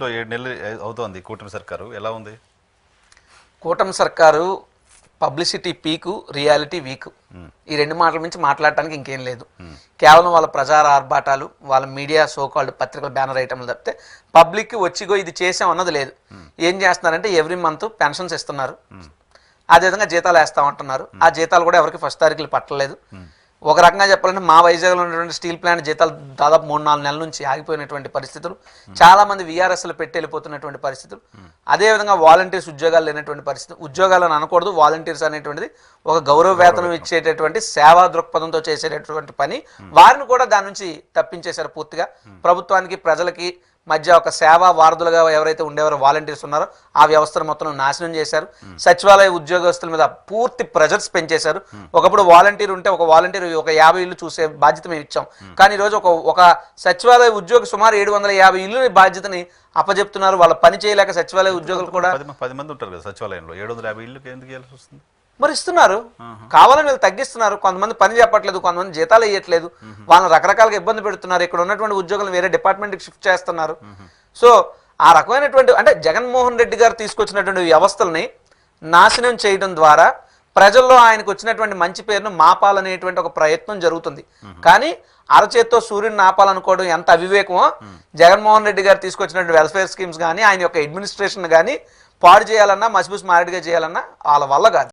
ఆంధ్రప్రదేశ్లో 7 నెలలు అవుతోంది కూటమి సర్కారు, ఎలా ఉంది? కూటమి సర్కారు పబ్లిసిటీ పీకు, రియాలిటీ వీకు. ఈ రెండు మాటల మించి మాట్లాడటానికి ఇంకేం లేదు. కేవలం వాళ్ళ ప్రచార ఆర్భాటాలు, వాళ్ళ మీడియా సోకాల్డ్ పత్రికల బ్యానర్ ఐటమ్లు తప్పితే పబ్లిక్కి వచ్చిగో ఇది చేసాం అన్నది లేదు. ఏం చేస్తున్నారంటే ఎవ్రీ మంత్ పెన్షన్స్ ఇస్తున్నారు, అదేవిధంగా జీతాలు వేస్తామంటున్నారు. ఆ జీతాలు కూడా ఎవరికి ఫస్ట్ తారీఖులు పట్టలేదు. ఒక రకంగా చెప్పాలంటే మా వైజాగ్లో ఉన్నటువంటి స్టీల్ ప్లాంట్ జీతాలు దాదాపు 3-4 నెలల నుంచి ఆగిపోయినటువంటి పరిస్థితులు, చాలా మంది వీఆర్ఎస్లు పెట్టి వెళ్ళిపోతున్నటువంటి పరిస్థితులు, అదేవిధంగా వాలంటీర్స్ ఉద్యోగాలు లేనటువంటి పరిస్థితి. ఉద్యోగాలను అనకూడదు, వాలంటీర్స్ అనేటువంటిది ఒక గౌరవ వేతనం ఇచ్చేటటువంటి సేవా దృక్పథంతో చేసేటటువంటి పని. వారిని కూడా దాని నుంచి తప్పించేశారు పూర్తిగా. ప్రభుత్వానికి ప్రజలకి మధ్య ఒక సేవా వారధులుగా ఎవరైతే ఉండేవారో వాలంటీర్స్ ఉన్నారో ఆ వ్యవస్థను మొత్తం నాశనం చేశారు. సచివాలయ ఉద్యోగస్తుల మీద పూర్తి ప్రెజర్స్ పెంచేశారు. ఒకప్పుడు వాలంటీర్ ఉంటే ఒక వాలంటీర్ ఒక 50 ఇళ్ళు చూసే బాధ్యత మేము ఇచ్చాం. కానీ ఈరోజు ఒక సచివాలయ ఉద్యోగి సుమారు 750 ఇళ్ళు బాధ్యతని అప్పచెప్తున్నారు. వాళ్ళ పని చేయలేక సచివాలయ ఉద్యోగులు కూడా 10 మంది ఉంటారు కదా సచివాలయంలో, 750 ఇళ్ళకి ఎందుకు ఇవ్వాల్సి వస్తుంది? మరి ఇస్తున్నారు, కావాలని వీళ్ళు తగ్గిస్తున్నారు. కొంతమంది పని చెప్పట్లేదు, కొంతమంది జీతాలు వేయట్లేదు, వాళ్ళని రకరకాలుగా ఇబ్బంది పెడుతున్నారు. ఇక్కడ ఉన్నటువంటి ఉద్యోగులు వేరే డిపార్ట్మెంట్కి షిఫ్ట్ చేస్తున్నారు. సో ఆ రకమైనటువంటి అంటే జగన్మోహన్ రెడ్డి గారు తీసుకొచ్చినటువంటి వ్యవస్థల్ని నాశనం చేయడం ద్వారా ప్రజల్లో ఆయనకు వచ్చినటువంటి మంచి పేరును మాపాలనేటువంటి ఒక ప్రయత్నం జరుగుతుంది. కానీ అరచేత్తో సూర్యుని ఆపాలనుకోవడం ఎంత అవివేకమో, జగన్మోహన్ రెడ్డి గారు తీసుకొచ్చినటువంటి వెల్ఫేర్ స్కీమ్స్ కానీ ఆయన యొక్క అడ్మినిస్ట్రేషన్ కానీ పాడు చేయాలన్నా, మసిబూసి మారేడుగా చేయాలన్నా వాళ్ళ వల్ల కాదు.